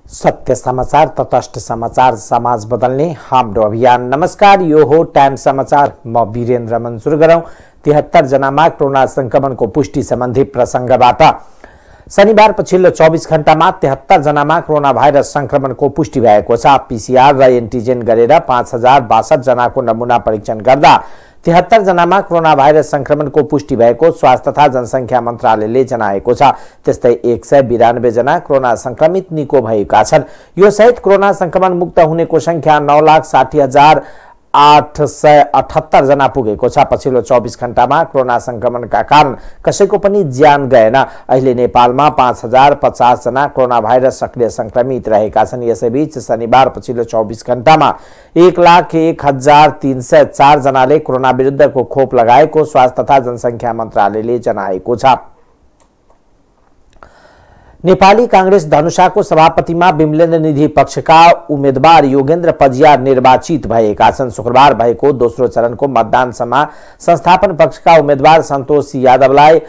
सत्य समाचार, तटस्थ समाचार, समाज बदल्ने हाम्रो अभियान। नमस्कार, यो हो टाइम समाचार। म वीरेन्द्र मन्सुर गरौं 73 जनामा कोरोना संक्रमणको पुष्टि सम्बन्धी प्रसंगबाट। शनिबार पछिल्लो 24 घण्टामा 73 जनामा कोरोना भाइरस संक्रमणको पुष्टि भएको छ। पीसीआर र एन्टिजेन गरेर 5062 जनाको नमुना परीक्षण गर्दा 73 जनामा कोरोना भाइरस संक्रमणको पुष्टि भएको स्वास्थ्य तथा जनसंख्या मन्त्रालयले जनाएको छ। त्यस्तै 192 जना कोरोना संक्रमित निको भएका छन्। यो सहित कोरोना संक्रमण मुक्त हुनेको संख्या 9,60,878 जना पुगेको छ। पछिल्लो 24 घण्टामा कोरोना संक्रमणका कारण कसैको पनि ज्यान गएन। अहिले नेपालमा 5050 जना कोरोना भाइरस सक्रिय संक्रमित रहेका छन्। यसैबीच शनिबार पछिल्लो 24 घण्टामा 1,01,304 जनाले कोरोना विरुद्धको खोप लगाएको स्वास्थ्य तथा जनसंख्या मन्त्रालयले जनाएको छ। नेपाली कांग्रेस धनुषाको सभापतिमा विमलेन्द्र निधि पक्षका उम्मेदवार योगेन्द्र पजियार निर्वाचित भएका छन्। शुक्रबार भएको दोस्रो चरणको मतदानसम्म संस्थापन पक्षका उम्मेदवार सन्तोष यादवलाई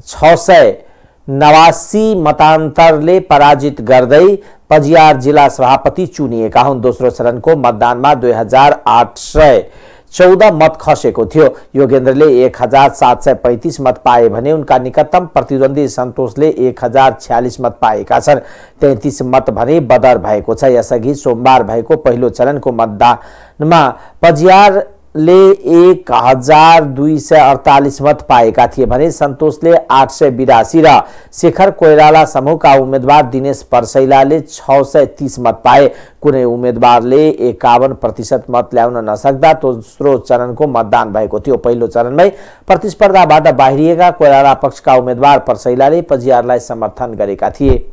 689 मतान्तरले पराजित गर्दै पजियार जिल्ला सभापति चुनिएका हुन्। दोस्रो चरणको मतदानमा 2814 मत खसेको थियो। योगेन्द्रले 1735 मत पाए भने उनका निकटतम प्रतिद्वन्दी सन्तोषले 1046 मत पाएका छन्। 33 मत भने बदर भएको छ। यसअघि सोमबार भएको पहिलो चरणको मतदानमा पजियारले 1248 मत पाएका थिए भने सन्तोषले 882 र शेखर कोइराला समूहका उम्मेदवार दिनेश पर्सैलाले 630 मत पाए। कुनै उम्मेदवारले 51% मत ल्याउन नसक्दा दोस्रो चरणको मतदान भएको थियो। पहिलो चरणमै प्रतिस्पर्धाबाट बाहिरिएका कोइराला पक्षका उम्मेदवार पर्सैलाले पजियारलाई समर्थन गरेका थिए।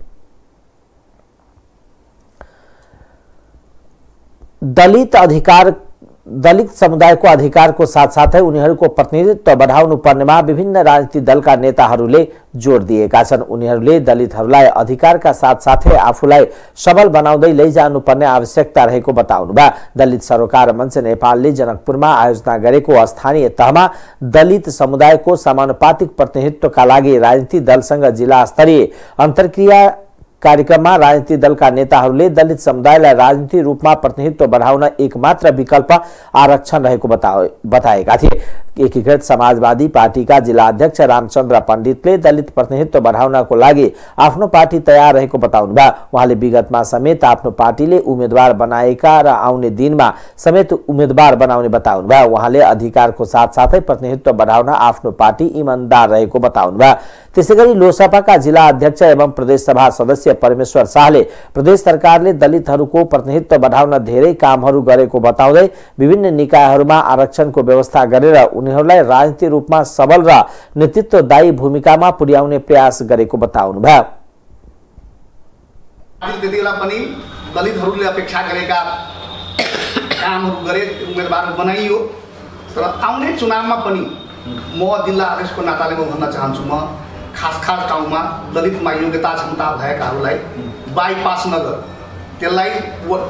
दलित समुदायको अधिकारको साथसाथै उनीहरूको प्रतिनिधित्व बढाउनु पर्नेमा विभिन्न राजनीतिक दलका नेताहरूले जोड दिएका छन्। उनीहरूले दलितहरूलाई अधिकारका साथसाथै आफूलाई सबल बनाउँदै लैजानु पर्ने आवश्यकता रहेको बताउनुभयो। दलित सरोकार मञ्च नेपालले जनकपुरमा आयोजना गरेको स्थानीय तहमा दलित समुदायको समानुपातिक प्रतिनिधित्वका लागि राजनीतिक दलसँग जिल्ला स्तरीय अन्तर्क्रिया कार्यक्रममा राजनीतिक दलका नेताहरूले दलित समुदायलाई राजनीतिक रूपमा प्रतिनिधित्व बढाउन एकमात्र विकल्प आरक्षण रहेको बताएका थिए। एकीकृत समाजवादी पार्टीका जिल्ला अध्यक्ष रामचन्द्र पण्डितले दलित प्रतिनिधित्व बढाउनको लागि आफ्नो पार्टी तयार रहेको बताउनुभयो। उहाँले विगतमा समेत आफ्नो पार्टीले उम्मेदवार बनाएका र आउने दिनमा समेत उम्मेदवार बनाउने बताउनुभयो। उहाँले अधिकारको साथसाथै प्रतिनिधित्व बढाउन आफ्नो पार्टी इमानदार रहेको बताउनुभयो। त्यसैगरी लोकसभाका जिल्ला अध्यक्ष एवं प्रदेशसभा सदस्य परमेश्वर शाहले प्रदेश सरकारले दलितहरूको प्रतिनिधित्व बढाउन धेरै कामहरू गरेको बताउँदै विभिन्न निकायहरूमा आरक्षणको व्यवस्था गरेर उनीहरूलाई राजनीतिक रूपमा सबल र नेतृत्वदायी भूमिकामा पुर्याउने प्रयास गरेको बताउनुभयो। त्यतिबेला पनि दलितहरूले अपेक्षा गरेका कामहरू गरे, उम्मेदवार बनाइयो। तर आउने चुनावमा पनि म जिल्ला अध्यक्षको नाताले म भन्न चाहन्छु, म खास ठाउँमा दलितमा योग्यता क्षमता भएकाहरूलाई बाइपास नगर, त्यसलाई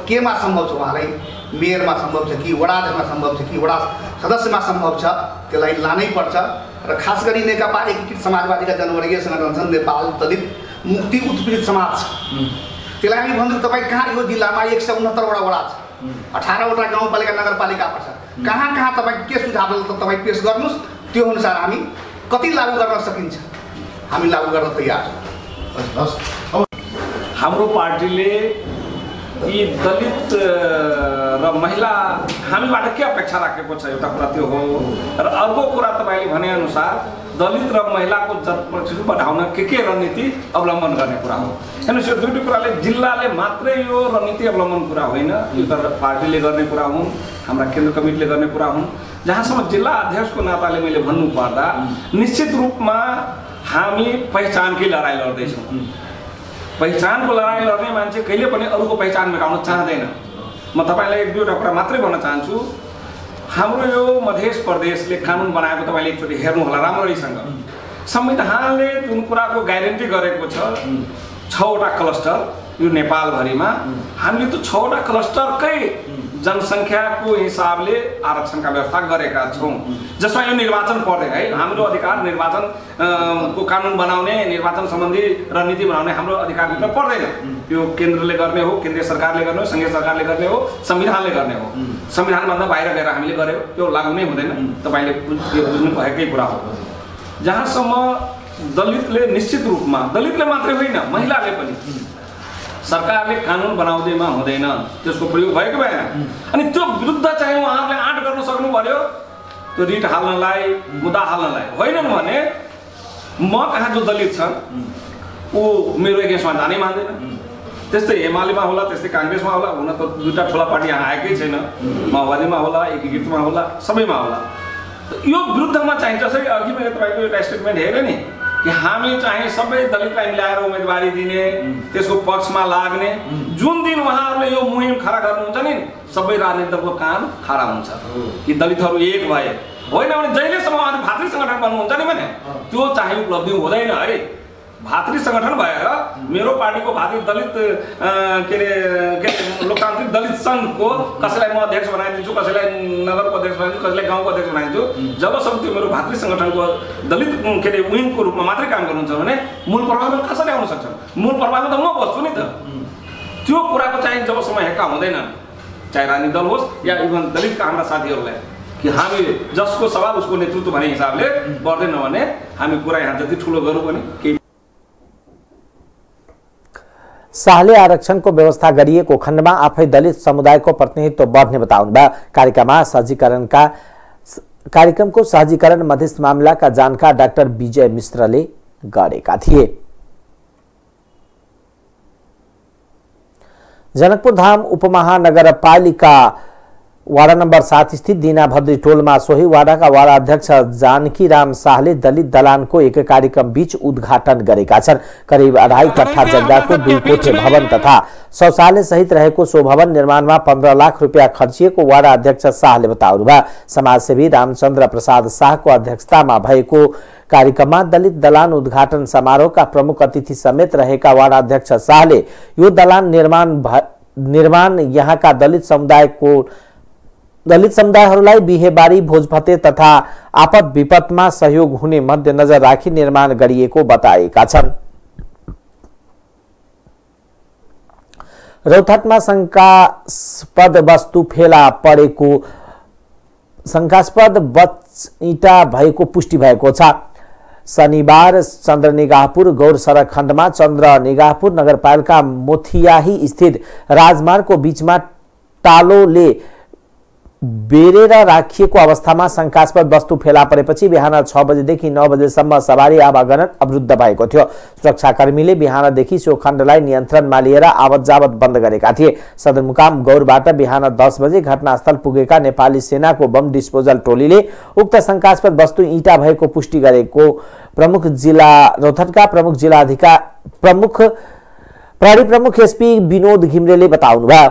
केमा सम्भव छ, उहाँलाई मेयरमा सम्भव छ कि वडाध्यक्षमा सम्भव छ कि वडा सदस्यमा सम्भव छ, त्यसलाई लानै पर्छ। र खास गरी नेकपा एकीकृत समाजवादीका जनवर्गीय सङ्गठन नेपाल दलित मुक्ति उत्पीडित समाज छ, त्यसलाई हामी भन्छु तपाईँ कहाँ यो जिल्लामा 169वटा वडा छ, 18वटा गाउँपालिका नगरपालिका पर्छ, कहाँ कहाँ तपाईँ के सुझाव तपाईँ पेश गर्नुहोस्, त्यो अनुसार हामी कति लागू गर्न सकिन्छ हामी लागू गर्न तयार छौँ। हाम्रो पार्टीले यी दलित र महिला हामीबाट के अपेक्षा राखेको छ एउटा कुरा त्यो हो। र अर्को कुरा तपाईँले भनेअनुसार दलित र महिलाको प्रतिनिधित्व बढाउन के रणनीति अवलम्बन गर्ने कुरा हो। हेर्नुहोस्, यो दुईटै कुराले जिल्लाले मात्रै यो रणनीति अवलम्बन कुरा होइन, यो त पार्टीले गर्ने कुरा हुन्, हाम्रा केन्द्र कमिटीले गर्ने कुरा हुन्। जहाँसम्म जिल्ला अध्यक्षको नाताले मैले भन्नुपर्दा निश्चित रूपमा हामी पहिचानकै लडाइँ लड्दैछौँ। पहिचानको लडाइँ लड्ने मान्छे कहिले पनि अरूको पहिचान मेटाउन चाहँदैन। म तपाईँलाई एक दुईवटा कुरा मात्रै भन्न चाहन्छु। हाम्रो यो मध्य प्रदेशले कानुन बनाएको तपाईँले एकचोटि हेर्नु होला राम्रैसँग। संविधानले जुन कुराको ग्यारेन्टी गरेको छ 6वटा क्लस्टर यो नेपालभरिमा, हामीले त 6वटा क्लस्टरकै जनसङ्ख्याको हिसाबले आरक्षणका व्यवस्था गरेका छौँ, जसमा यो निर्वाचन पर्दैन है। हाम्रो अधिकार निर्वाचन को कानुन बनाउने, निर्वाचन सम्बन्धी रणनीति बनाउने हाम्रो अधिकारभित्र पर्दैन। यो केन्द्रले गर्ने हो, केन्द्रीय सरकारले गर्ने हो, संघीय सरकारले गर्ने हो, संविधानले गर्ने हो। संविधानभन्दा बाहिर गएर हामीले गर्यो त्यो लागू नै हुँदैन। तपाईले बुझ्नु भएकै कुरा हो। जहाँसम्म दलितले निश्चित रूपमा, दलितले मात्रै होइन महिलाले पनि सरकारले कानुन बनाउँदैमा हुँदैन त्यसको प्रयोग भएको भएन। अनि त्यो विरुद्ध चाहिँ उहाँहरूले आँट गर्न सक्नु पर्यो, त्यो रिट हाल्नलाई, मुद्दा हाल्नलाई। होइनन् भने म कहाँ जो दलित छन् ऊ मेरो एगेन्स्टमा जानै मान्दैन। त्यस्तै एमालेमा होला, त्यस्तै काङ्ग्रेसमा होला। हुन त दुईटा ठुला पार्टी यहाँ आएकै छैन, माओवादीमा होला, एकीकृतमा होला, सबैमा होला। यो विरुद्धमा चाहिँ जसरी अघि मैले तपाईँको एउटा स्टेटमेन्ट हेरेँ नि कि हामी चाहिँ सबै दलितलाई मिलाएर उम्मेदवारी दिने, त्यसको पक्षमा लाग्ने। जुन दिन उहाँहरूले यो मुहिम खडा गर्नुहुन्छ नि सबै राजनीतिक दलको कान खडा हुन्छ कि दलितहरू एक भए। होइन भने जहिलेसम्म उहाँले भातृ सङ्गठन बन्नुहुन्छ नि भने त्यो चाहिँ उपलब्धि हुँदैन है। भातृ सङ्गठन भएर मेरो पार्टीको भातृ दलित के अरे लोकतान्त्रिक दलित सङ्घको कसैलाई म अध्यक्ष बनाइदिन्छु, कसैलाई नगरको अध्यक्ष बनाइदिन्छु, कसैलाई गाउँको अध्यक्ष बनाइदिन्छु। जबसम्म त्यो मेरो भातृ सङ्गठनको दलित के अरे विङको रूपमा मात्रै काम गर्नुहुन्छ भने मूल प्रभावमा कसरी आउन सक्छ? मूल प्रभावमा त म बस्छु नि त। त्यो कुराको चाहिँ जबसम्म हेक्का हुँदैन, चाहे राजनीतिक दल होस् या इभन दलितका हाम्रा साथीहरूलाई कि हामी जसको सवाल उसको नेतृत्व भन्ने हिसाबले गर्दैन भने हामी कुरा यहाँ जति ठुलो गरौँ भने केही। शाहले आरक्षणको व्यवस्था गरिएको खण्डमा आफै दलित समुदायको प्रतिनिधित्व बढ्ने बताउनुभयो। कार्यक्रमको सहजीकरण मधेस मामिलाका जानकार डाक्टर विजय मिश्रले गरेका थिए। जनकपुर धाम उपमहानगरपालिका वाडा नम्बर 7 स्थित दीना भद्री टोलमा सोही वाडाका वाडा अध्यक्ष जानकी राम शाहले दलित दलानको एक कार्यक्रम बीच उद्घाटन गरेका छन्। करिब 2.5 कट्ठा जग्गाको 2 कोठे भवन तथा शौचालय सहित रहेको सो भवन निर्माणमा 15 लाख रुपियाँ खर्चिएको वाडा अध्यक्ष शाहले बताउनुभयो। समाजसेवी रामचन्द्र प्रसाद शाहको अध्यक्षतामा भएको कार्यक्रममा दलित दलान उद्घाटन समारोहका प्रमुख अतिथि समेत रहेका वाडा अध्यक्ष शाहले यो दलान निर्माण यहाँका दलित समुदायहरूलाई बिहेबारी, भोजभते तथा आपद विपदमा सहयोग हुने मध्यनजर राखी निर्माण गरिएको बताएका छन्। रौतहटमा शंकास्पद वस्तु फेला परेको ईटा भएको पुष्टि भएको छ। शनिबार चन्द्रनिगाहपुर गौर सडक खण्डमा चन्द्रनिगाहपुर नगरपालिका मोथियाही स्थित राजमार्गको बीचमा टालोले बेरेर राखिएको अवस्थामा शंकास्पद वस्तु फेला परेपछि बिहान 6 बजेदेखि 9 बजेसम्म सवारी आवागमन अवरुद्ध भएको थियो। सुरक्षाकर्मीले बिहानदेखि सो खण्डलाई नियन्त्रणमा लिएर आवत जावत बन्द गरेका थिए। सदरमुकाम गौरबाट बिहान 10 बजे घटनास्थल पुगेका नेपाली सेनाको बम डिस्पोजल टोलीले उक्त शंकास्पद वस्तु ईटा भएको पुष्टि गरेको रौतहटका प्रहरी प्रमुख एसपी विनोद घिम्रेले बताउनुभयो।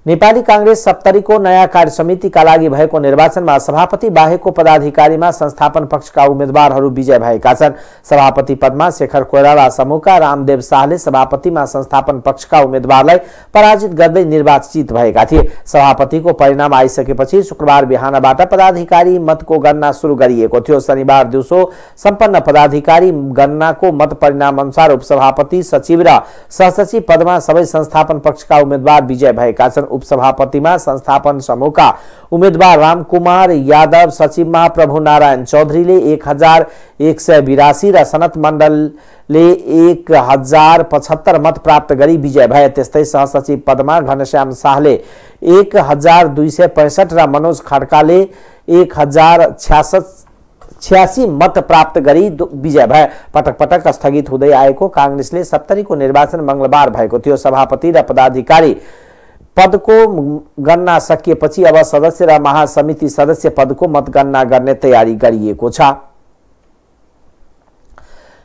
नेपाली कांग्रेस सप्तरीको नयाँ कार्य समितिका लागि भएको निर्वाचनमा सभापति बाहेकको पदाधिकारीमा संस्थापन पक्षका उम्मेदवारहरू विजय भएका छन्। सभापति पदमा शेखर कोइराला समूहका रामदेव शाहले सभापतिमा संस्थापन पक्षका उम्मेदवारलाई पराजित गर्दै निर्वाचित भएका थिए। सभापतिको परिणाम आइसकेपछि शुक्रबार बिहानबाट पदाधिकारी मतको गणना सुरु गरिएको थियो। शनिबार दिउँसो सम्पन्न पदाधिकारी गणनाको मत परिणाम अनुसार उपसभापति, सचिव र सहसचिव पदमा सबै संस्थापन पक्षका उम्मेदवार विजय भएका छन्। उपसभापतिमा संस्थापन समूहका उम्मेदवार रामकुमार यादव, सचिवमा प्रभु नारायण चौधरीले 1182 र सनत मण्डलले 1075 मत प्राप्त गरी विजय भए। त्यस्तै सहसचिव पदमा घनश्याम शाहले 1265 र मनोज खड्काले 1086 मत प्राप्त गरी विजय भए। पटक पटक स्थगित हुँदै आएको कांग्रेसले सप्तरीको निर्वाचन मंगलबार भएको थियो। सभापति र पदाधिकारी पदको गणना सकिएपछि अब सदस्य र महासमिति सदस्य पदको मतगणना गर्ने तयारी गरिएको छ।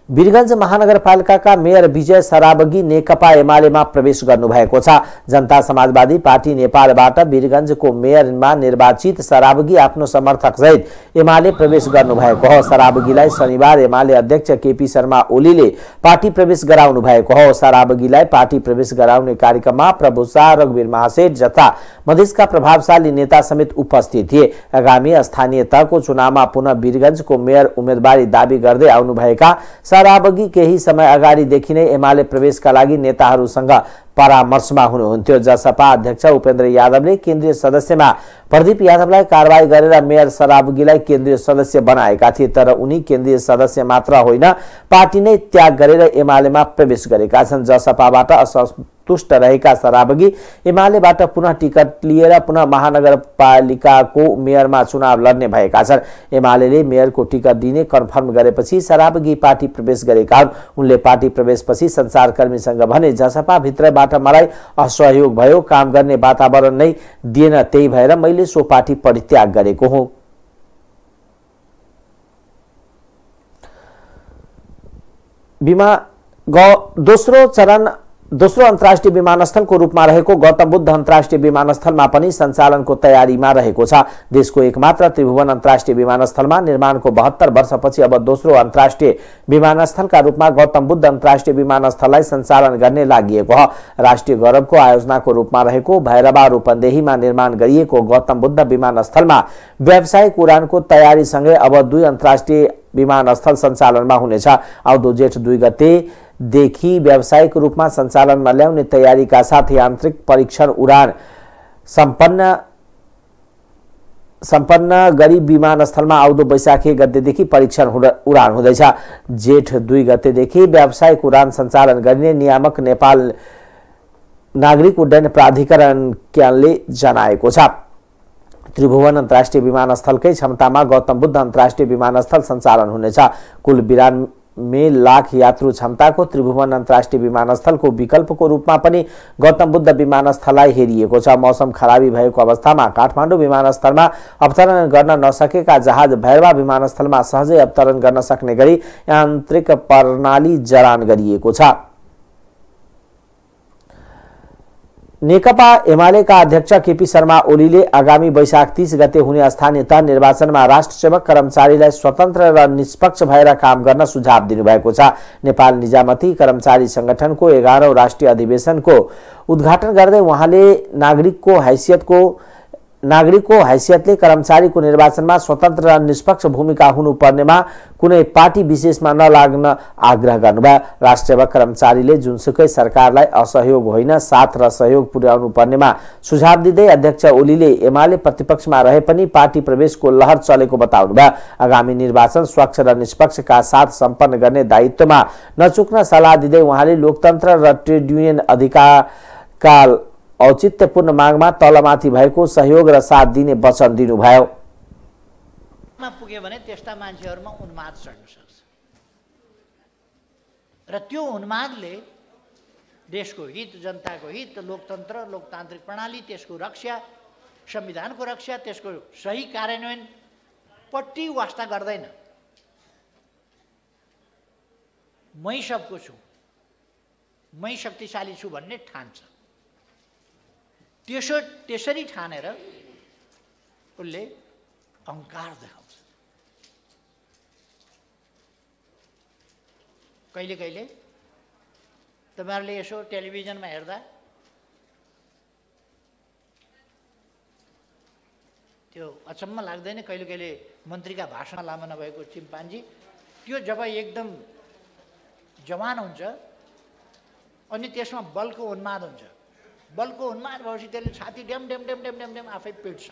वीरगंज महानगरपालिकाका मेयर विजय सराबगी नेकपा एमालेमा प्रवेश गर्नुभएको छ। जनता समाजवादी पार्टी नेपालबाट वीरगंजको मेयरमा निर्वाचित सराबगी आफ्नो समर्थक सहित एमाले प्रवेश गर्नुभएको हो। सराबगीलाई शनिबार एमाले अध्यक्ष केपी शर्मा ओलीले पार्टी प्रवेश गराउनु भएको हो। सराबगीलाई पार्टी प्रवेश गराउने कार्यक्रममा प्रभु शाह, रघुवीर महासेठ जस्ता मधेसका प्रभावशाली नेता समेत उपस्थित थिए। आगामी स्थानीय तहको चुनावमा पुनः वीरगंजको मेयर उम्मेदवारी दावी गर्दै आउनुभएका सराबगी केही समय अगाडिदेखि नै एमाले प्रवेशका लागि नेताहरूसँग परामर्शमा हुनुहुन्थ्यो। जसपा अध्यक्ष उपेन्द्र यादवले केन्द्रीय सदस्यमा प्रदीप यादवलाई कारबाही गरेर मेयर सराबगीलाई केन्द्रीय सदस्य बनाएका थिए। तर उनी केन्द्रीय सदस्य मात्र होइन, पार्टी नै त्याग गरेर एमालेमा प्रवेश गरेका छन्। जसपाबाट असन्तुष्ट रहेका सराबगी एमालेबाट पुनः टिकट लिएर पुनः महानगरपालिकाको मेयरमा चुनाव लड्ने भएका छन्। एमालेले मेयरको टिकट दिने कन्फर्म गरेपछि सराबगी पार्टी प्रवेश गरेका हुन्। उनले पार्टी प्रवेशपछि सञ्चारकर्मीसँग भने, जसपा भित्रबाट मलाई असहयोग भयो, काम गर्ने वातावरण नै दिएन, त्यही भएर मैले सो पार्टी परित्याग गरेको हुँ। दोस्रो अन्तर्राष्ट्रिय विमानस्थलको रूपमा रहेको गौतम बुद्ध अन्तर्राष्ट्रिय विमानस्थलमा पनि सञ्चालनको तयारीमा रहेको छ। देशको एकमात्र त्रिभुवन अन्तर्राष्ट्रिय विमानस्थलमा निर्माणको 72 वर्षपछि अब दोस्रो अन्तर्राष्ट्रिय विमानस्थलका रूपमा गौतम बुद्ध अन्तर्राष्ट्रिय विमानस्थललाई सञ्चालन गर्ने लागिएको हो। राष्ट्रिय गौरवको आयोजनाको रूपमा रहेको भैरवा रूपन्देहीमा निर्माण गरिएको गौतम बुद्ध विमानस्थलमा व्यावसायिक उडानको तयारीसँगै अब 2 अन्तर्राष्ट्रिय विमानस्थल सञ्चालनमा हुनेछ। आउँदो जेठ 2 गतेदेखि व्यावसायिक रूपमा सञ्चालनमा ल्याउने तयारीका साथ यान्त्रिक परीक्षण उडान सम्पन्न गरी विमानस्थलमा आउँदो वैशाख 1 गतेदेखि परीक्षण उडान हुँदैछ। जेठ 2 गतेदेखि व्यावसायिक उडान सञ्चालन गरिने नियामक नेपाल नागरिक उड्डयन प्राधिकरण क्यानले जनाएको छ। त्रिभुवन अन्तर्राष्ट्रिय विमानस्थलकै क्षमतामा गौतम बुद्ध अन्तर्राष्ट्रिय विमानस्थल सञ्चालन हुनेछ। कुल 92 लाख यात्रु क्षमताको त्रिभुवन अन्तर्राष्ट्रिय विमानस्थलको विकल्पको रूपमा पनि गौतम बुद्ध विमानस्थललाई हेरिएको छ। मौसम खराबी भएको अवस्थामा काठमाडौँ विमानस्थलमा अवतरण गर्न नसकेका जहाज भैरवा विमानस्थलमा सहजै अवतरण गर्न सक्ने गरी यान्त्रिक प्रणाली जडान गरिएको छ। नेकपा एमालेका अध्यक्ष केपी शर्मा ओलीले आगामी वैशाख 30 गते हुने स्थानीय तह निर्वाचनमा राष्ट्र सेवक कर्मचारीलाई स्वतन्त्र र निष्पक्ष भएर काम गर्न सुझाव दिनुभएको छ। नेपाल निजामती कर्मचारी संगठनको 11औं राष्ट्रिय अधिवेशनको उद्घाटन गर्दै उहाँले नागरिकको हैसियतले कर्मचारीको निर्वाचनमा स्वतन्त्र र निष्पक्ष भूमिका हुनुपर्नेमा कुनै पार्टी विशेषमा नलाग्न आग्रह गर्नुभयो। राष्ट्र सेवक कर्मचारीले जुनसुकै सरकारलाई असहयोग होइन, साथ र सहयोग पुर्याउनु पर्नेमा सुझाव दिँदै अध्यक्ष ओलीले एमाले प्रतिपक्षमा रहे पनि पार्टी प्रवेशको लहर चलेको बताउनुभयो। आगामी निर्वाचन स्वच्छ र निष्पक्षका साथ सम्पन्न गर्ने दायित्वमा नचुक्न सल्लाह दिँदै उहाँले लोकतन्त्र र ट्रेड युनियन अधिकारका औचित्यपूर्ण मागमा तलमाथि भएको सहयोग र साथ दिने वचन दिनुभयो। पुग्यो भने त्यस्ता मान्छेहरुमा उन्माद चढ्न सक्छ र त्यो उन्मादले देशको हित, जनताको हित, लोकतन्त्र, लोकतान्त्रिक प्रणाली, त्यसको रक्षा, संविधानको रक्षा, त्यसको सही कार्यान्वयन पट्टी वास्ता गर्दैन। मै सबको छु, मै शक्तिशाली छु भन्ने ठान्छ। त्यसरी ठानेर उसले अहंकार देखाउँछ। कहिले कहिले तपाईहरुले यसो टेलिभिजनमा हेर्दा त्यो अचम्म लाग्दैन? कहिले कहिले मन्त्रीका भाषण लामो नभएको चिम्पान्जी त्यो जब एकदम जवान हुन्छ अनि त्यसमा बलको उन्माद हुन्छ, बलको उन्माद भएपछि त्यसले छाती ड्याम ड्याम ड्याम ड्याम ड्याम ड्याम आफै पिट्छ।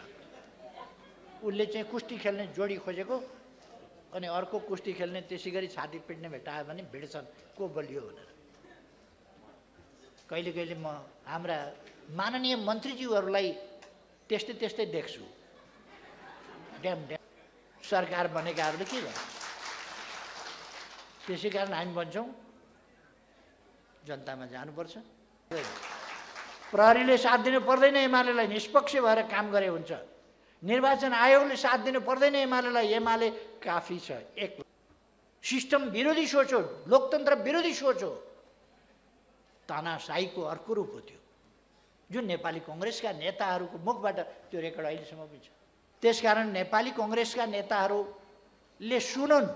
उसले चाहिँ कुस्ती खेल्ने जोडी खोजेको अनि अर्को कुस्ती खेल्ने त्यसै गरी छाती पिट्ने भेटायो भने भिड्छन् को बलियो भनेर। कहिले कहिले म हाम्रा माननीय मन्त्रीज्यूहरूलाई त्यस्तै त्यस्तै देख्छु। ड्याम ड्याम सरकार बनेकाहरूले के गर्छ? त्यसै कारण हामी भन्छौँ जनतामा जानुपर्छ। प्रहरीले साथ दिनु पर्दैन एमालेलाई, निष्पक्ष भएर काम गरे हुन्छ। निर्वाचन आयोगले साथ दिनु पर्दैन एमालेलाई, एमाले काफी छ। एक सिस्टम विरोधी सोच हो, लोकतन्त्र विरोधी सोच हो, तानाशाहीको अर्को रूप हो त्यो, जुन नेपाली कांग्रेसका नेताहरूको मुखबाट त्यो रेकर्ड अहिलेसम्म पनि छ। त्यसकारण नेपाली कांग्रेसका नेताहरूले सुनुन्,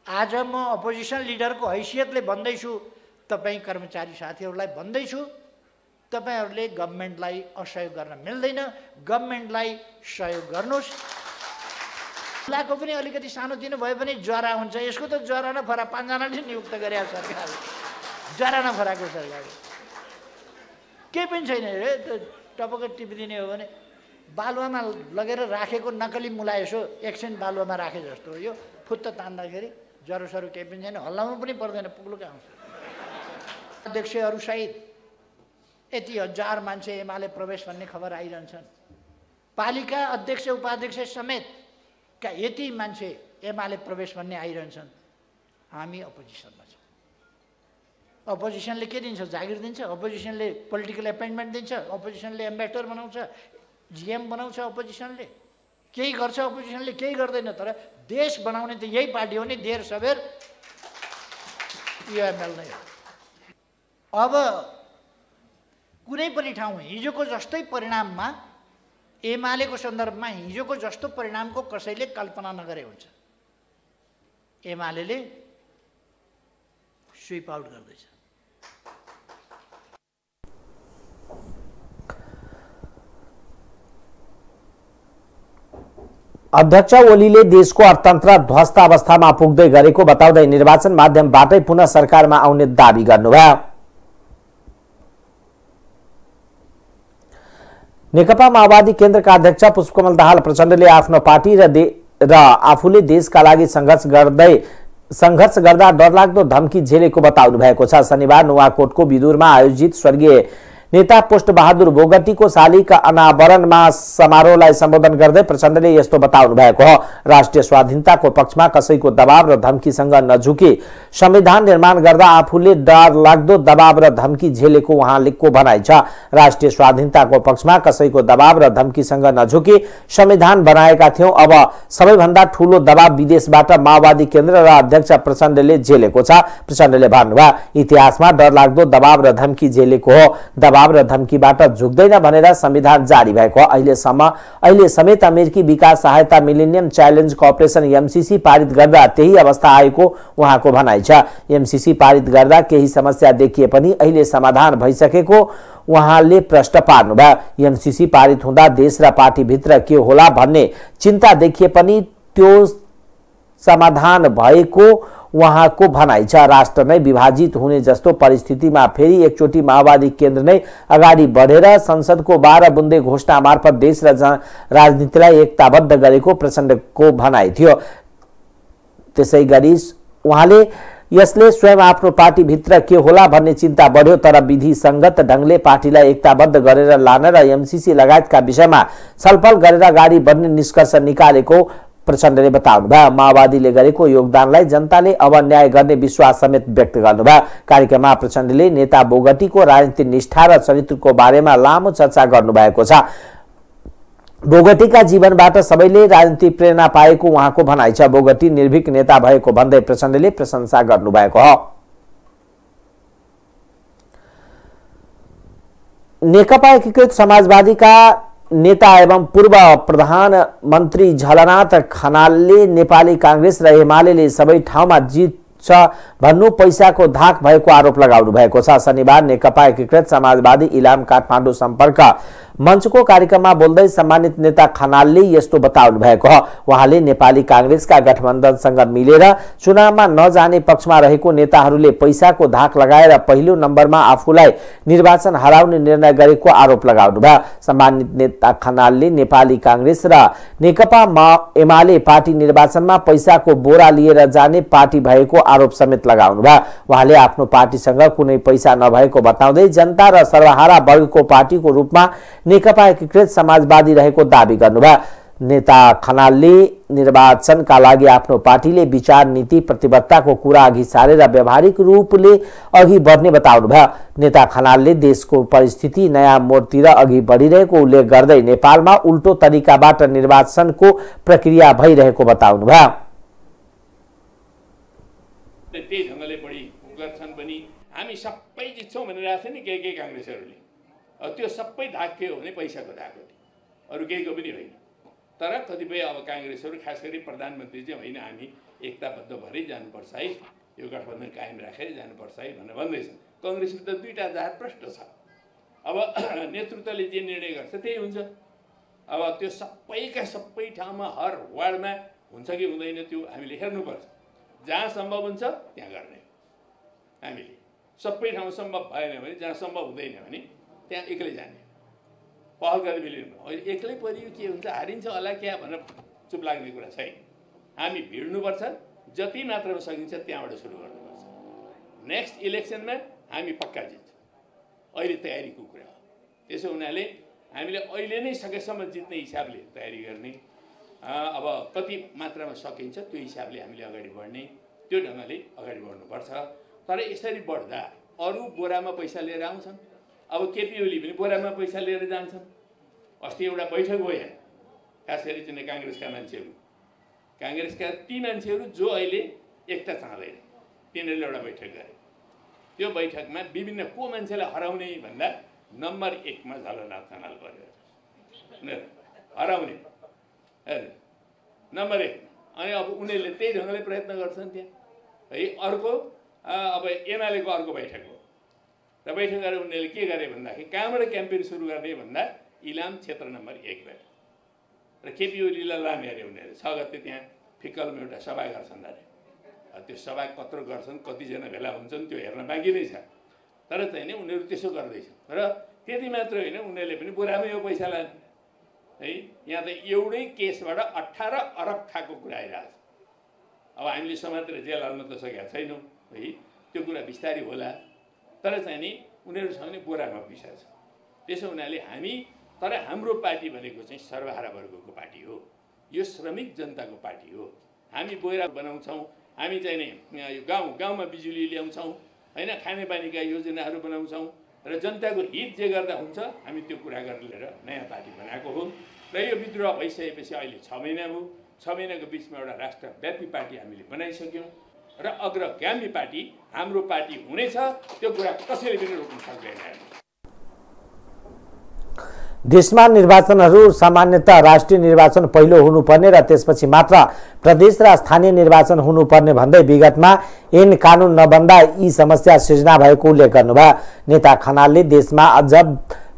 आज म अपोजिसन लिडरको हैसियतले भन्दैछु, तपाईँ कर्मचारी साथीहरूलाई भन्दैछु, तपाईहरुले गभर्नमेन्टलाई असहयोग गर्न मिल्दैन, गभर्नमेन्टलाई सहयोग गर्नुस्। लाको पनि अलिकति सानोतिनो भए पनि जरा हुन्छ। यसको त जरा न फरा 5 जनाले नियुक्त गरे सरकारले, जरा न फराको सरकारले केही पनि छैन रे। टपक्क टिपिदिने हो भने बालुवामा लगेर राखेको नकली मुला यसो एकछिन बालुवामा राखे जस्तो हो यो। फुत्त तान्दाखेरि जरोसरो केही पनि छैन, हल्लाउनु पनि पर्दैन, पुग्लुकै आउँछ। अध्यक्षहरू सहित यति हजार मान्छे एमाले प्रवेश भन्ने खबर आइरहन्छन्। पालिका अध्यक्ष उपाध्यक्ष समेत का यति मान्छे एमाले प्रवेश भन्ने आइरहन्छन्। हामी अपोजिसनमा छौँ। अपोजिसनले के दिन्छ? जागिर दिन्छ। अपोजिसनले पोलिटिकल एपोइन्टमेन्ट दिन्छ। अपोजिसनले एम्बेसडर बनाउँछ, जिएम बनाउँछ। अपोजिसनले केही गर्छ, अपोजिसनले केही गर्दैन। तर देश बनाउने त यही पार्टी हो नि, देर सबेर युएमएल नै हो। अब कुनै पनि ठाउँ हिजोको जस्तै परिणाममा, एमालेको सन्दर्भमा हिजोको जस्तो परिणामको कसैले कल्पना नगरे हुन्छ। एमालेले स्विप आउट गर्दैछ। अध्यक्ष ओलीले देशको अर्थतन्त्र ध्वस्त अवस्थामा पुग्दै गरेको बताउँदै निर्वाचन माध्यमबाटै पुनः सरकारमा आउने दाबी गर्नुभयो। नेकपा माओवादी केन्द्रका अध्यक्ष पुष्पकमल दाहाल प्रचण्डले आफ्नो पार्टी र आफूले देशका लागि सङ्घर्ष गर्दा डरलाग्दो धम्की झेलेको बताउनु भएको छ। शनिबार नुवाकोटको बिदुरमा आयोजित स्वर्गीय नेता पुष्ट बहादुर बोगटीको शालिका अनावरणमा समारोहलाई सम्बोधन गर्दै प्रचण्डले यस्तो बताउनु भएको हो। राष्ट्रिय स्वाधीनताको पक्षमा कसैको दबाव र धम्कीसँग नझुकी संविधान निर्माण गर्दा आफूले डरलाग्दो दबाव र धम्की झेलेको उहाँको भनाइ छ। राष्ट्रिय स्वाधीनताको पक्षमा कसैको दबाव र धम्कीसँग नझुकी संविधान बनाएका थियौं। अब सबैभन्दा ठूलो दबाव विदेशबाट माओवादी केन्द्र र अध्यक्ष प्रचण्डले झेलेको छ। प्रचण्डले भन्नुभयो, इतिहासमा डरलाग्दो दबाव र धम्की झेलेको हो। दबाव र धम्कीबाट झुक्दैन भनेर संविधान जारी भएको। अहिले समेत अमेरिकी विकास सहायता मिलेनियम च्यालेन्ज कर्पोरेसन एमसीसी पारित गर्दा त्यही अवस्था आएको उहाँको भनाइ छ। एमसीसी पारित गर्दा केही समस्या देखिए पनि अहिले समाधान भइसकेको उहाँले प्रश्न पार्नुभयो। एमसीसी पारित हुँदा देश र पार्टीभित्र के होला भन्ने चिन्ता देखिए पनि त्यो समाधान भएको उहाँको भनाइ छ। राष्ट्र नै विभाजित हुने जस्तो परिस्थितिमा फेरि एकचोटि माओवादी केन्द्र नै अगाडि बढेर संसदको 12 बुन्दे घोषणा मार्फत देश र राजनीतिलाई एकताबद्ध गरेको प्रचण्डको भनाइ थियो। त्यसैगरी उहाँले यसले स्वयं आफ्नो पार्टीभित्र के होला भन्ने चिन्ता बढ्यो, तर विधिसङ्गत ढङ्गले पार्टीलाई एकताबद्ध गरेर लान र एमसीसी लगायतका विषयमा छलफल गरेर अगाडि बढ्ने निष्कर्ष निकालेको प्रचण्डले बताउनुभयो। माओवादीले गरेको योगदानलाई जनताले अब न्याय गर्ने विश्वास समेत व्यक्त गर्नुभयो। कार्यक्रममा प्रचण्डले नेता बोगटीको राजनीतिक निष्ठा र चरित्रको बारेमा लामो चर्चा गर्नुभएको छ। बोगटीका जीवनबाट सबैले राजनीतिक प्रेरणा पाएको उहाँको भनाइ छ। बोगटी निर्भीक नेता भएको भन्दै प्रचण्डले प्रशंसा गर्नुभएको हो। नेकपा एकीकृत समाजवादीका नेता एवं पूर्व प्रधानमन्त्री झलनाथ खनालले नेपाली कांग्रेस र एमालेले सबै ठाउँमा जित्छ भन्नु पैसाको धाक भएको आरोप लगाउनु भएको छ। शनिबार नेकपा एकीकृत समाजवादी इलाम काठमाडौँ सम्पर्क मञ्चको कार्यक्रममा बोल्दै सम्मानित नेता खनालले यस्तो बताउनु भएको हो। उहाँले नेपाली कांग्रेसका गठबन्धनसँग मिलेर चुनावमा नजाने पक्षमा रहेको नेताहरूले पैसाको धाक लगाएर पहिलो नम्बरमा आफूलाई निर्वाचन हराउने निर्णय गरेको आरोप लगाउनुभयो। सम्मानित नेता खनालले नेपाली कांग्रेस र नेकपा एमाले पार्टी निर्वाचनमा पैसाको बोरा लिएर जाने पार्टी भएको आरोप समेत लगाउनुभयो। उहाँले आफ्नो पार्टीसँग कुनै पैसा नभएको बताउँदै जनता र सर्वहारा वर्गको पार्टीको रूपमा नेकपा एकीकृत समाजवादी रहेको दावी गर्नुभयो। नेता खनालले निर्वाचनका लागि आफ्नो पार्टीले विचार नीति प्रतिबद्धताको कुरा अघि सारेर व्यावहारिक रूपले अघि बढ्ने बताउनुभयो। नेता खनालले देशको परिस्थिति नयाँ मोडतिर अघि बढिरहेको उल्लेख गर्दै नेपालमा उल्टो तरिकाबाट निर्वाचनको प्रक्रिया भइरहेको बताउनुभयो। त्यही ढङ्गले बढी गर्छन् पनि हामी सबै जित्छौँ भनिरहेको छ नि के काङ्ग्रेसहरूले। त्यो सबै धाक के हो भने पैसाको धाक हो, अरू केहीको पनि होइन। तर कतिपय अब काङ्ग्रेसहरू खास गरी प्रधानमन्त्री चाहिँ होइन हामी एकताबद्ध भएरै जानुपर्छ है, यो गठबन्धन कायम राखेर जानुपर्छ है भनेर भन्दैछन्। कङ्ग्रेसले त दुईवटा जात प्रष्ट छ। अब नेतृत्वले जे निर्णय गर्छ त्यही हुन्छ। अब त्यो सबै ठाउँमा हर वार्डमा हुन्छ कि हुँदैन त्यो हामीले हेर्नुपर्छ। जहाँ सम्भव हुन्छ त्यहाँ गर्ने हामीले, सबै ठाउँ सम्भव भएन भने, जहाँ सम्भव हुँदैन भने त्यहाँ एक्लै जाने, पहल गरेर मिलिनु। अहिले एक्लै परियो के हुन्छ, हारिन्छ होला क्या भनेर चुप लाग्ने कुरा छैन। हामी भिड्नुपर्छ, जति मात्रामा सकिन्छ त्यहाँबाट सुरु गर्नुपर्छ। नेक्स्ट इलेक्सनमा हामी पक्का जित्छौँ, अहिले तयारीको कुरा हो। त्यसो हुनाले हामीले अहिले नै सकेसम्म जित्ने हिसाबले तयारी गर्ने, अब कति मात्रामा सकिन्छ त्यो हिसाबले हामीले अगाडि बढ्ने, त्यो ढङ्गले अगाडि बढ्नुपर्छ। तर यसरी बढ्दा अरू बोरामा पैसा लिएर आउँछन्, अब केपी ओली पनि बोरामा पैसा लिएर जान्छन्। अस्ति एउटा बैठक भयो यहाँ, खास गरी चाहिँ काङ्ग्रेसका मान्छेहरू, काङ्ग्रेसका ती मान्छेहरू जो अहिले एकता चाहँदैन, तिनीहरूले एउटा बैठक गरे। त्यो बैठकमा विभिन्न को मान्छेलाई हराउने भन्दा नम्बर 1 मा झलनाथ खनाल पर्यो, हराउने नम्बर 1। अनि अब उनीहरूले त्यही ढङ्गले प्रयत्न गर्छन् त्यहाँ है। अर्को अब एमालेको अर्को बैठक हो र बैठक गरेर उनीहरूले के गरे भन्दाखेरि कहाँबाट क्याम्पेन सुरु गर्ने भन्दा इलाम क्षेत्र नम्बर 1 बाट र केपी ओलीलाई लाने अरे उनीहरूले 6 गते त्यहाँ फिक्कलमा एउटा सभा गर्छन् अरे। त्यो सभा कत्रो गर्छन्, कतिजना भेला हुन्छन् त्यो हेर्न बाँकी नै छ। तर चाहिँ नि उनीहरू त्यसो गर्दैछन् र त्यति मात्र होइन, उनीहरूले पनि बोरामै यो पैसा लाने है। यहाँ त एउटै केसबाट 18 अरब खाएको कुरा आइरहेको छ। अब हामीले समातेर जेल हाल्न त सकेका छैनौँ है, त्यो कुरा बिस्तारै होला। तर चाहिँ नि उनीहरूसँग नि बोरामा पैसा छ। त्यसो हुनाले हामी, तर हाम्रो पार्टी भनेको चाहिँ सर्वहारा वर्गको पार्टी हो, यो श्रमिक जनताको पार्टी हो। हामी बोरा बनाउँछौँ, हामी चाहिँ नि यो गाउँमा बिजुली ल्याउँछौँ होइन, खानेपानीका योजनाहरू बनाउँछौँ र जनताको हित जे गर्दा हुन्छ हामी त्यो कुरा गरेर नयाँ पार्टी बनाएको हो। र यो विद्रोह भइसकेपछि अहिले 6 महिना भयो। 6 महिनाको बिचमा एउटा राष्ट्रव्यापी पार्टी हामीले बनाइसक्यौँ र अग्रगामी पार्टी हाम्रो पार्टी हुनेछ, त्यो कुरा कसैले पनि रोक्न सक्दैन। देशमा निर्वाचनहरू सामान्यतः राष्ट्रिय निर्वाचन पहिलो हुनुपर्ने र त्यसपछि मात्र प्रदेश र स्थानीय निर्वाचन हुनुपर्ने भन्दै विगतमा ऐन कानुन नबन्दा यी समस्या सृजना भएको उल्लेख गर्नुभयो। नेता खनालले देशमा अझ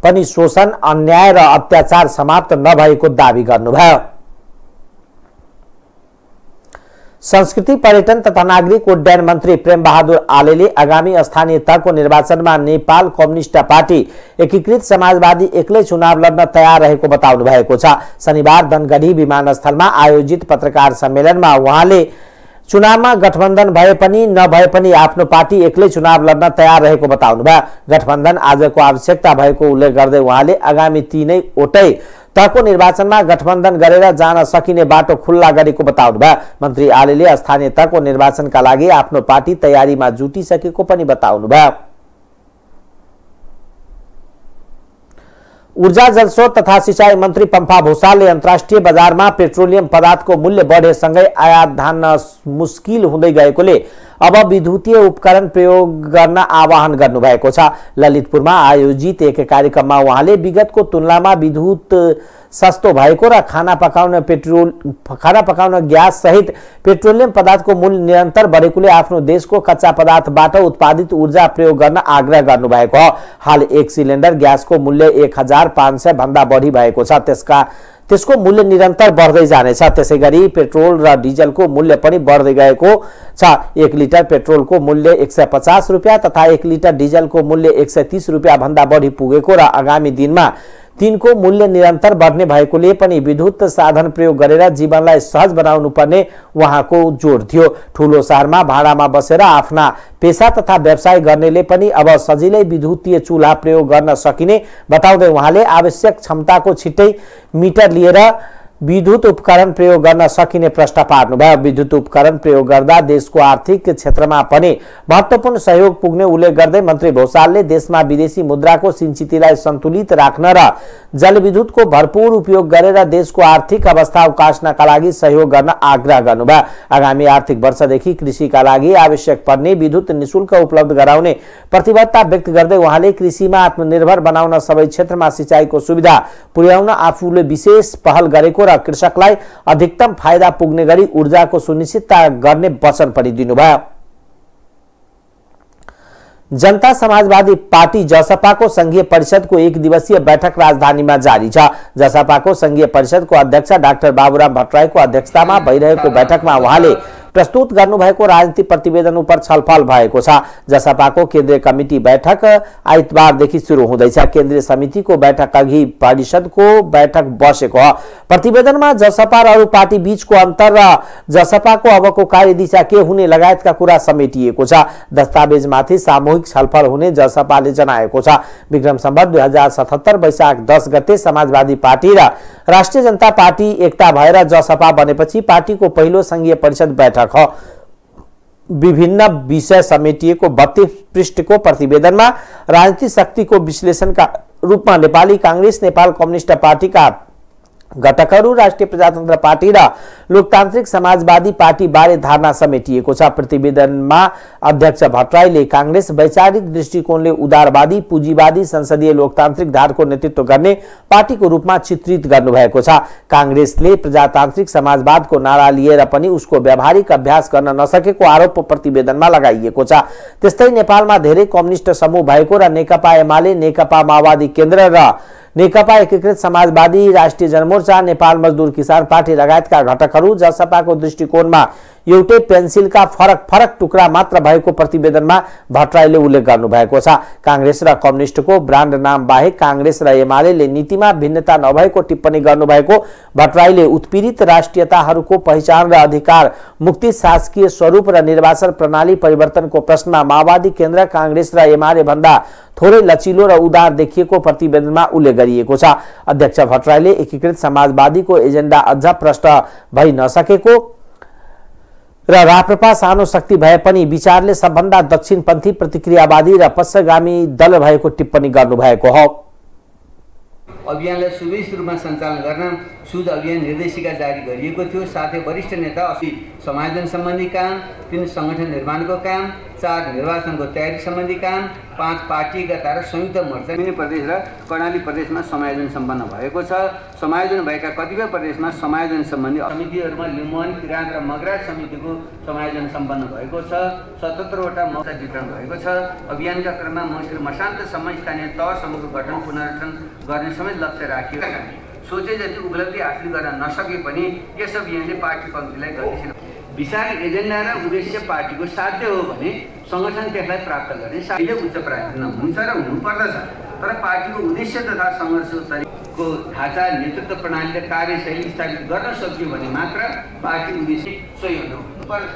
पनि शोषण, अन्याय र अत्याचार समाप्त नभएको दावी गर्नुभयो। संस्कृति, पर्यटन तथा नागरिक उड्डयन मन्त्री प्रेम बहादुर आलेले आगामी स्थानीय तहको निर्वाचनमा नेपाल कम्युनिस्ट पार्टी एकीकृत समाजवादी एक्लै चुनाव लड्न तयार रहेको बताउनु भएको छ। शनिबार धनगढी विमानस्थलमा आयोजित पत्रकार सम्मेलनमा उहाँले चुनावमा गठबन्धन भए पनि नभए पनि आफ्नो पार्टी एक्लै चुनाव लड्न तयार रहेको बताउनुभयो। गठबन्धन आजको आवश्यकता भएको उल्लेख गर्दै उहाँले आगामी 3वटै तहको निर्वाचनमा गठबन्धन गरेर जान सकिने बाटो खुल्ला गरेको बताउनुभयो। मन्त्री आलेले स्थानीय तहको निर्वाचनका लागि आफ्नो पार्टी तयारीमा जुटिसकेको पनि बताउनुभयो। ऊर्जा, जलस्रोत तथा सिंचाई मन्त्री पम्फा भूषालले अन्तर्राष्ट्रिय बजारमा पेट्रोलियम पदार्थको मूल्य बढेसँगै आयात धान्न मुस्किल हुँदै गएकोले अब विद्युतीय उपकरण प्रयोग गर्न आह्वान गर्नुभएको छ। ललितपुरमा आयोजित एक कार्यक्रममा उहाँले विगतको तुलनामा विद्युत सस्तो भएको र खाना पकाउन ग्यास सहित पेट्रोलियम पदार्थको मूल्य निरन्तर बढेकोले आफ्नो देशको कच्चा पदार्थबाट उत्पादित ऊर्जा प्रयोग गर्न आग्रह गर्नुभएको हो। हाल 1 सिलिन्डर ग्यासको मूल्य 1500 भन्दा बढी भएको छ। त्यसको मूल्य निरन्तर बढ्दै जानेछ। त्यसैगरी पेट्रोल र डिजलको मूल्य पनि बढ्दै गएको छ। 1 लिटर पेट्रोलको मूल्य 150 रुपियाँ तथा 1 लिटर डिजलको मूल्य 130 रुपियाँ भन्दा बढी पुगेको र आगामी दिनमा तिनको मूल्य निरन्तर बढ्ने भएकोले पनि विद्युत साधन प्रयोग गरेर जीवनलाई सहज बनाउनु पर्ने उहाँको जोड थियो। ठूलो शहरमा भाडामा बसेर आफ्ना पेशा तथा व्यवसाय गर्नेले पनि अब सजिलै विद्युतीय चुल्हा प्रयोग गर्न सकिने बताउँदै उहाँले आवश्यक क्षमताको छिट्टै मिटर लिएर विद्युत उपकरण प्रयोग गर्न सकिने प्रश्न पार्नुभयो। विद्युत उपकरण प्रयोग गर्दा देशको आर्थिक क्षेत्रमा पनि महत्त्वपूर्ण सहयोग पुग्ने उल्लेख गर्दै मन्त्री भूषालले देशमा विदेशी मुद्राको सिन्चितीलाई सन्तुलित राख्न र जलविद्युतको भरपूर उपयोग गरेर देशको आर्थिक अवस्था उकास्नका लागि सहयोग गर्न आग्रह गर्नुभयो। आगामी आर्थिक वर्षदेखि कृषिका लागि आवश्यक पर्ने विद्युत निशुल्क उपलब्ध गराउने प्रतिबद्धता व्यक्त गर्दै उहाँले कृषिमा आत्मनिर्भर बनाउन सबै क्षेत्रमा सिँचाइको सुविधा पुर्याउन आफूले विशेष पहल गरेको र कृषकलाई अधिकतम फाइदा पुग्ने गरी ऊर्जाको सुनिश्चितता गर्ने वचन पनि दिनुभयो। जनता समाजवादी पार्टी जसपाको संघीय परिषदको एक दिवसीय बैठक राजधानीमा जारी छ। जसपाको संघीय परिषदको अध्यक्ष डाक्टर बाबुराम भट्टराईको अध्यक्षतामा भइरहेको बैठकमा उहाँले प्रस्तुत गर्नुभएको राजनीतिक प्रतिवेदन उपर छलफल भएको छ। जसपाको केन्द्रीय कमिटी बैठक आइतबारदेखि सुरु हुँदैछ। केन्द्रीय समितिको बैठक अघि परिषदको बैठक बसेको हो। प्रतिवेदनमा जसपा र अरू पार्टी बीचको अन्तर र जसपाको अबको कार्यदिशा के हुने लगायतका कुरा समेटिएको छ। दस्तावेजमाथि सामूहिक छलफल हुने जसपाले जनाएको छ। विक्रम सम्वत 2077 वैशाख 10 गते समाजवादी पार्टी र राष्ट्रिय जनता पार्टी एकता भएर जसपा बनेपछि पार्टीको पहिलो संघीय परिषद बैठक हो। विभिन्न विषय समेटिएको 32 पृष्ठको प्रतिवेदनमा राजनीतिक शक्तिको विश्लेषणका रूपमा नेपाली कांग्रेस, नेपाल कम्युनिस्ट पार्टीका घटकहरू, राष्ट्रिय प्रजातन्त्र पार्टी र लोकतान्त्रिक समाजवादी पार्टी बारे धारणा समेटिएको छ। प्रतिवेदनमा अध्यक्ष भट्टराईले कांग्रेस वैचारिक दृष्टिकोणले उदारवादी, पुँजीवादी, संसदीय लोकतान्त्रिक धारको नेतृत्व गर्ने पार्टीको रूपमा चित्रित गर्नुभएको छ। कांग्रेसले प्रजातान्त्रिक समाजवादको नारा लिएर पनि उसको व्यावहारिक अभ्यास गर्न नसकेको आरोप प्रतिवेदनमा लगाइएको छ। त्यस्तै नेपालमा धेरै कम्युनिस्ट समूह भएको र नेकपा एमाले, नेकपा माओवादी केन्द्र र नेकपा एकीकृत समाजवादी, राष्ट्रिय जनमोर्चा, नेपाल मजदुर किसान पार्टी लगायतका घटकहरू जसपाको दृष्टिकोणमा एउटै पेन्सिलका फरक फरक टुक्रा मात्र भएको प्रतिवेदनमा भट्टराईले उल्लेख गर्नुभएको छ। कांग्रेस र कम्युनिस्टको ब्रान्ड नाम बाहेक कांग्रेस र एमाले नीतिमा भिन्नता नभएको टिप्पणी गर्नुभएको भट्टराईले उत्पीडित राष्ट्रियताहरूको पहिचान र अधिकार मुक्ति, शासकीय स्वरूप र निर्वाचन प्रणाली परिवर्तनको प्रश्नमा माओवादी केन्द्र, कांग्रेस र एमाले भन्दा थोरै लचिलो र उदार देखिएको प्रतिवेदनमा उल्लेख गरिएको छ। अध्यक्ष भट्टराईले एकीकृत समाजवादीको एजेन्डा अझ प्रष्ट भइ नसकेको र राप्रपा सानो शक्ति भए पनि विचारले सबभन्दा दक्षिणपन्थी, प्रतिक्रियावादी र पश्चगामी दल भएको टिप्पणी गर्नुभएको हो। अभियानलाई सुव्यवस्थित रूपमा सञ्चालन गर्न सुझ अभियान निर्देशिका जारी गरिएको थियो। साथै वरिष्ठ नेता 80 समायोजन सम्बन्धी काम, 3 संगठन निर्माणको काम, 4 निर्वाचनको तयारी सम्बन्धी काम, 5 पार्टी एकता र संयुक्त मोर्चा मिनी प्रदेश र कर्णाली प्रदेशमा समायोजन सम्पन्न भएको छ। समायोजन भएका कतिपय प्रदेशमा समायोजन सम्बन्धी समितिहरूमा लिम्बुवान, किराँत र मगराज समितिको समायोजन सम्पन्न भएको छ। 77 वटा मोर्चा वितरण भएको छ। अभियानका क्रममा मन्त्री मशान्तसम्म स्थानीय तहसम्मको गठन पुनर्गठन गर्ने समेत लक्ष्य राखिएको छ। सोचे जति उपलब्धि हासिल गर्न नसके पनि यस अभियानले पार्टी कमिटीलाई गतिशील विशाल एजेन्डा र उद्देश्य पार्टीको साध्य हो भने संगठन त्यसलाई प्राप्त गर्ने साध्य उच्च प्राथमिकता हुन्छ र हुनुपर्दछ। तर पार्टीको उद्देश्य तथा सङ्घर्षको तरिकाको ढाँचा, नेतृत्व प्रणाली र कार्यशैली स्थापित गर्न सकियो भने मात्र पार्टी उद्देश्य सही हुनुपर्छ।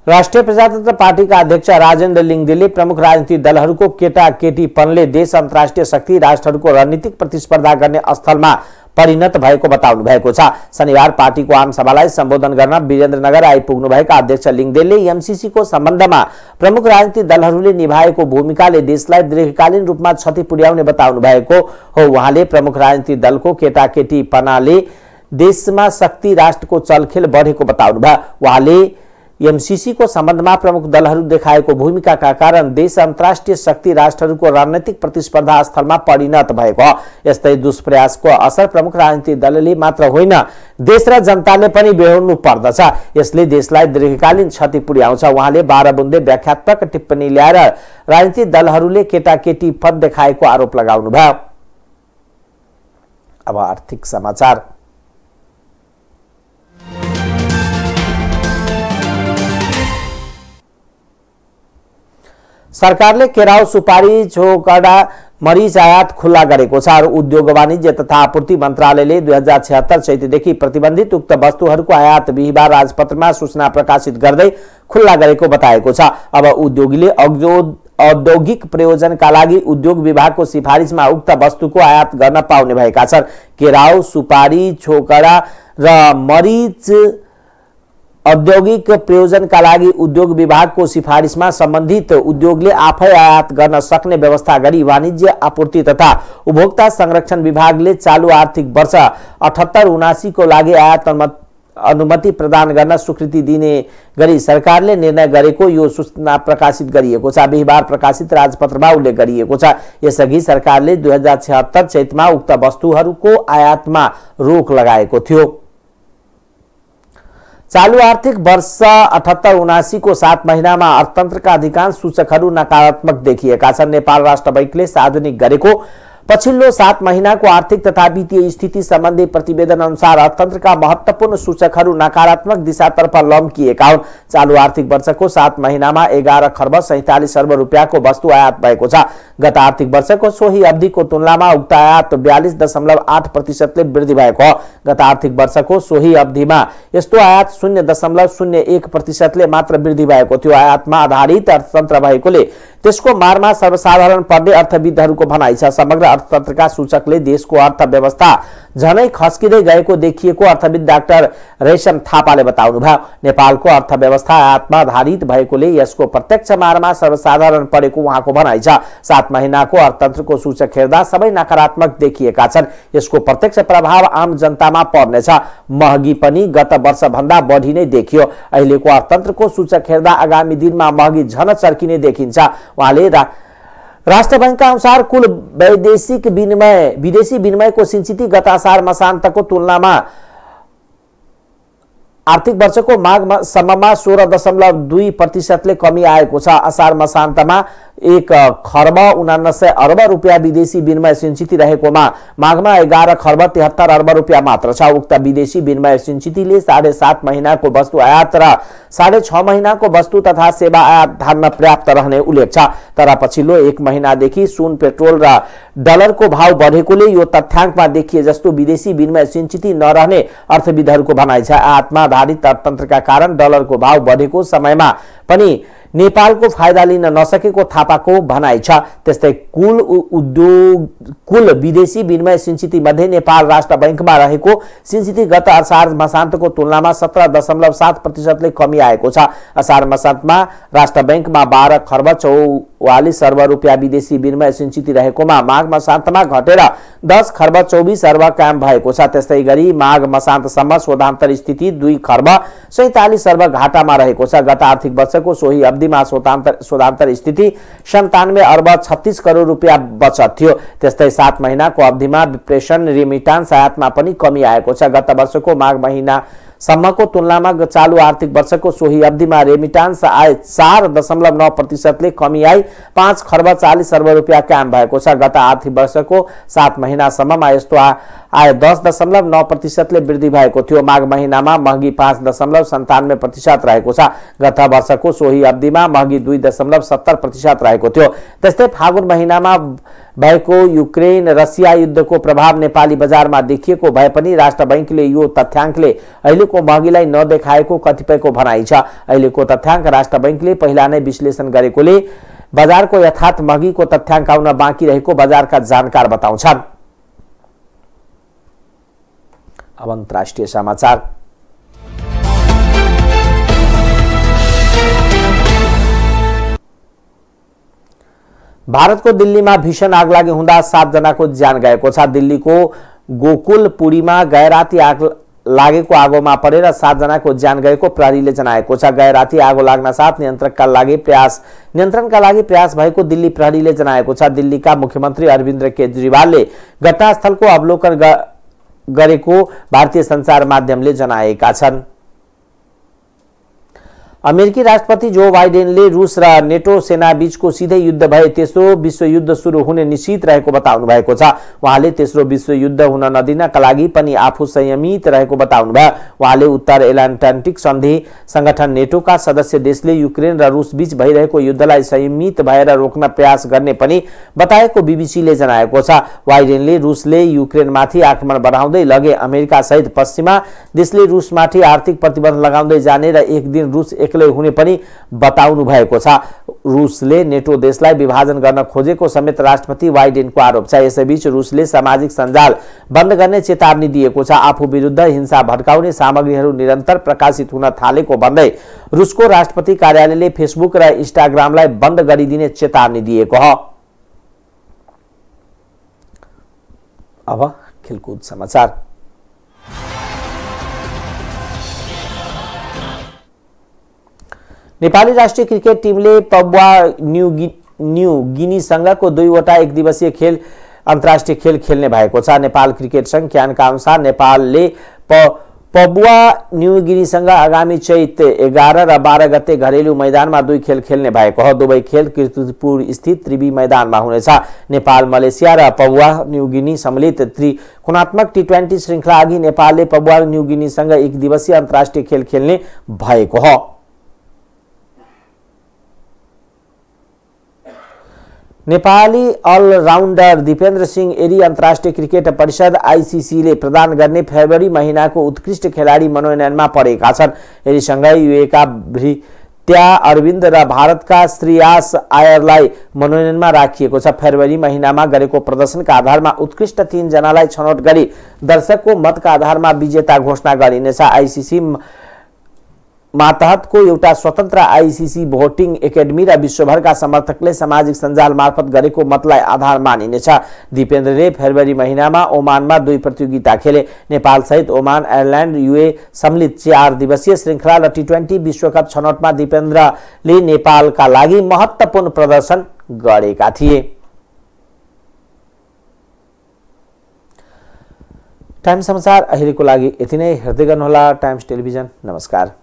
राष्ट्रिय प्रजातन्त्र पार्टीका अध्यक्ष राजेन्द्र लिङ्गदेले प्रमुख राजनीतिक दलहरूको केटाकेटीपनले देश अन्तर्राष्ट्रिय शक्ति राष्ट्रहरूको रणनीतिक प्रतिस्पर्धा गर्ने स्थलमा परिणत भएको बताउनु भएको छ। शनिबार पार्टीको आमसभालाई सम्बोधन गर्न वीरेन्द्रनगर आइपुग्नुभएका अध्यक्ष लिङ्गदेलले एमसीसीको सम्बन्धमा प्रमुख राजनीतिक दलहरूले निभाएको भूमिकाले देशलाई दीर्घकालीन रूपमा क्षति पुर्याउने बताउनु भएको हो। उहाँले प्रमुख राजनीतिक दलको केटाकेटीपनाले देशमा शक्ति राष्ट्रको चलखेल बढेको बताउनु भयो। उहाँले एमसीसी को सम्बन्धमा प्रमुख दलहरू देखाएको भूमिकाका कारण देश अन्तर्राष्ट्रिय शक्ति राष्ट्रहरूको रणनीतिक प्रतिस्पर्धा स्थलमा परिणत भएको हो। यस्तै दुष्प्रयासको असर प्रमुख राजनीतिक दलले मात्र होइन, देश र जनताले पनि बेहोर्नु पर्दछ। यसले देशलाई दीर्घकालीन क्षति पुर्याउँछ। उहाँले 12 बुँदे व्याख्यात्मक टिप्पणी ल्याएर राजनीतिक दलहरूले केटाकेटी पद देखाएको आरोप लगाउनु भयो। अब आर्थिक समाचार। सरकारले केराउ, सुपारी, झोकडा, मरिच आयात खुल्ला गरेको छ। उद्योग वाणिज्य तथा आपूर्ति मन्त्रालयले 2076 चैतदेखि प्रतिबन्धित उक्त वस्तुहरूको आयात बिहिबार राजपत्रमा सूचना प्रकाशित गर्दै खुल्ला गरेको बताएको छ। अब उद्योगीले औद्योगिक प्रयोजनका लागि उद्योग विभागको सिफारिसमा उक्त वस्तुको आयात गर्न पाउने भएका छन्। केराउ, सुपारी, झोकडा र मरिच औद्योगिक प्रयोजनका लागि उद्योग विभागको सिफारिसमा सम्बन्धित उद्योगले आफै आयात गर्न सक्ने व्यवस्था गरी वाणिज्य, आपूर्ति तथा उपभोक्ता संरक्षण विभागले चालू आर्थिक वर्ष 78-79 को लागि आयात अनुमति प्रदान गर्न स्वीकृति दिने गरी सरकारले निर्णय गरेको यो सूचना प्रकाशित गरिएको छ। बिहिबार प्रकाशित राजपत्रमा उल्लेख गरिएको छ। यसअघि सरकारले 2076 चैतमा उक्त वस्तुहरूको आयातमा रोक लगाएको थियो। चालू आर्थिक वर्ष 78-79 को 7 महिनामा अर्थतन्त्रका अधिकांश सूचकहरू नकारात्मक देखिएका छन्। नेपाल राष्ट्र बैंकले सार्वजनिक गरेको पछिल्लो 7 महिनाको आर्थिक तथा वित्तीय स्थिति सम्बन्धी प्रतिवेदन अनुसार अर्थतन्त्रका महत्त्वपूर्ण सूचकहरू नकारात्मक दिशातर्फ लम्किएका हुन्। चालू आर्थिक वर्षको 7 महिनामा 11 खर्ब 47 अर्ब रुपियाँको वस्तु आयात भएको छ। गत आर्थिक वर्षको सोही अवधिको तुलनामा उक्त आयात 42.8% वृद्धि भएको हो। गत आर्थिक वर्षको सोही अवधिमा यस्तो आयात 0.01% मात्र वृद्धि भएको थियो। आयातमा आधारित अर्थतन्त्र भएकोले त्यसको मारमा सर्वसाधारण पर्ने अर्थविदहरूको भनाइ छ। समग्र अर्थतन्त्रका सूचकले देशको अर्थव्यवस्था झनै खस्किँदै गएको देखिएको अर्थविद डाक्टर रेशम थापाले बताउनुभयो। नेपालको अर्थव्यवस्था आयातमा आधारित भएकोले यसको प्रत्यक्ष मारमा सर्वसाधारण परेको उहाँको भनाइ छ। 7 महिनाको अर्थतन्त्रको सूचक हेर्दा सबै नकारात्मक देखिएका छन्। यसको प्रत्यक्ष प्रभाव आम जनतामा पर्नेछ। महँगी पनि गत वर्षभन्दा बढी नै देखियो। अहिलेको अर्थतन्त्रको सूचक हेर्दा आगामी दिनमा महँगी झन चर्किने देखिन्छ। उहाँले राष्ट्र बैंकका अनुसार कुल विदेशी विनिमयको सिंचिती गत असार मसान्तको तुलनामा आर्थिक वर्षको माघसम्ममा 16.2% कमी आएको छ। असार मसान्तमा 1 खर्ब 79 अर्ब रुपियाँ विदेशी विनिमय सिंचिती रहेकोमा माघमा 11 खर्ब 73 अर्ब रुपियाँ मात्र छ। उक्त विदेशी विनिमय सिंचितीले 7.5 महिनाको वस्तु आयात र 6.5 महिनाको वस्तु तथा सेवा आयात धान्न पर्याप्त रहने उल्लेख छ। तर पछिल्लो 1 महिनादेखि सुन, पेट्रोल र डलरको भाव बढेकोले यो तथ्याङ्कमा देखिए जस्तो विदेशी विनिमय सिंचिती नरहने अर्थविदहरूको भनाइ छ। आयातमा आधारित अर्थतन्त्रका कारण डलरको भाव बढेको समयमा पनि नेपालको फाइदा लिन नसकेको थापाको भनाइ छ। त्यस्तै कुल विदेशी विनिमय सिंचिती मध्ये नेपाल राष्ट्र बैंकमा रहेको सिंचिती गत असार मसान्तको तुलनामा 17.7% कमी आएको छ। असार मसान्तमा राष्ट्र बैंकमा 12 खर्ब 44 अर्ब रुपियाँ विदेशी विनिमय सिंचिती रहेकोमा माघ मसान्तमा घटेर 10 खर्ब 24 अर्ब कायम भएको छ। त्यस्तै गरी माघ मसान्तसम्म शोधान्तर स्थिति 2 खर्ब 47 अर्ब घाटामा रहेको छ। गत आर्थिक वर्षको सोही अवधिमा शोधान्तर स्थिति 97 अर्ब 36 करोड रुपियाँ बचत थियो। त्यस्तै 7 महिनाको अवधिमा प्रेषण रेमिटान्स आयातमा पनि कमी आएको छ। गत वर्षको माघ महिनासम्मको तुलनामा चालू आर्थिक वर्षको सोही अवधिमा रेमिटान्स आय 4.9% कमी आई 5 खर्ब 40 अर्ब रुपियाँ कायम भएको छ। गत आर्थिक वर्षको 7 महिनासम्ममा यस्तो आय 10.9% वृद्धि भएको थियो। माघ महिनामा महँगी 5.97% रहेको छ। गत वर्षको सोही अवधिमा महँगी 2.70% रहेको थियो। त्यस्तै फागुन महिनामा भएको युक्रेन रसिया युद्धको प्रभाव नेपाली बजारमा देखिएको भए पनि राष्ट्र बैंकले यो तथ्याङ्कले अहिलेको महँगीलाई नदेखाएको कतिपयको भनाइ छ। अहिलेको तथ्याङ्क राष्ट्र बैंकले पहिला नै विश्लेषण गरेकोले बजारको यथार्थ महँगीको तथ्याङ्क आउन बाँकी रहेको बजारका जानकार बताउँछन्। अब अन्तर्राष्ट्रिय समाचार। भारतको दिल्लीमा भीषण आगलागी हुँदा 7 जनाको ज्यान गएको छ। दिल्लीको गोकुलपुरीमा गैराती आग लागेको आगोमा परेर 7 जनाको ज्यान गएको प्रहरीले जनाएको छ। गैराती आगो लाग्न साथ नियन्त्रणका लागि प्रयास भएको दिल्ली प्रहरीले जनाएको छ। दिल्लीका मुख्यमन्त्री अरविन्द केजरीवालले घटनास्थलको अवलोकन गरेको भारतीय सञ्चार माध्यमले जनाएका छन्। अमेरिकी राष्ट्रपति जो बाइडेनले रूस र नेटो सेना बीचको सिधै युद्ध भए तेस्रो विश्वयुद्ध सुरु हुने निश्चित रहेको बताउनु भएको छ। उहाँले तेस्रो विश्वयुद्ध हुन नदिनका लागि पनि आफू संयमित रहेको बताउनु भयो। उहाँले उत्तर एटलान्टिक सन्धि संगठन नेटोका सदस्य देशले युक्रेन र रूस बीच भइरहेको युद्धलाई संयमित भएर रोक्न प्रयास गर्ने पनि बताएको बीबीसीले जनाएको छ। बाइडेनले रूसले युक्रेनमाथि आक्रमण बढाउँदै लगे अमेरिका सहित पश्चिमा देशले रूसमाथि आर्थिक प्रतिबन्ध लगाउँदै जाने र एक दिन रूस एक्लै हुने पनि बताउनु भएको छ। रूसले नेटो देशलाई विभाजन गर्न खोजेको समेत राष्ट्रपति बाइडेनको आरोप छ। यसैबीच रूसले सामाजिक सञ्जाल बन्द गर्ने चेतावनी दिएको छ। आफू विरुद्ध हिंसा भड्काउने सामग्रीहरू निरन्तर प्रकाशित हुन थालेको भन्दै रूसको राष्ट्रपति कार्यालयले फेसबुक र इन्स्टाग्रामलाई बन्द गरिदिने चेतावनी दिएको हो। अब खेलकुद समाचार। नेपाली राष्ट्रिय क्रिकेट टिमले पपुवा न्यू गिनीसँगको 2वटा एकदिवसीय अन्तर्राष्ट्रिय खेल खेल्ने भएको छ। नेपाल क्रिकेट संघ क्यानका अनुसार नेपालले पपुवा न्यू गिनीसँग आगामी चैत 11 र 12 गते घरेलु मैदानमा 2 खेल खेल्ने भएको हो। दुवै खेल कीर्तिपुर स्थित त्रिवी मैदानमा हुनेछ। नेपाल, मलेसिया र पपुवा न्यू गिनी सम्मिलित त्रिकोणात्मक टी20 श्रृङ्खला अघि नेपालले पपुवा न्यू गिनीसँग 1 दिवसीय अन्तर्राष्ट्रिय खेल खेल्ने भएको हो। नेपाली अलराउन्डर दिपेन्द्र सिंह एरी अन्तर्राष्ट्रिय क्रिकेट परिषद आईसीसीले प्रदान गर्ने फेब्रुअरी महिनाको उत्कृष्ट खेलाडी मनोनयनमा परेका छन्। एरीसँग युएका भृत्या अरविन्द र भारतका श्रेयास आयरलाई मनोनयनमा राखिएको छ। फेब्रुअरी महिनामा गरेको प्रदर्शनका आधारमा उत्कृष्ट 3 जनालाई छनौट गरी दर्शकको मतका आधारमा विजेता घोषणा गरिनेछ। आईसीसी मातहतको एउटा स्वतन्त्र आईसीसी भोटिङ एकाडेमी र विश्वभरका समर्थकले सामाजिक सञ्जाल मार्फत गरेको मतलाई आधार मानिनेछ। दिपेन्द्रले फेब्रुअरी महिनामा ओमानमा 2 प्रतियोगिता खेले। नेपाल सहित ओमान, आयरल्यान्ड, युए सम्मिलित 4 दिवसीय श्रृङ्खला र टी20 विश्वकप छनौटमा दिपेन्द्रले नेपालका लागि महत्त्वपूर्ण प्रदर्शन गरेका थिए। टाइम्स समाचार अहिलेको लागि यति नै। हेर्दै गर्नुहोला टाइम्स टेलिभिजन। नमस्कार।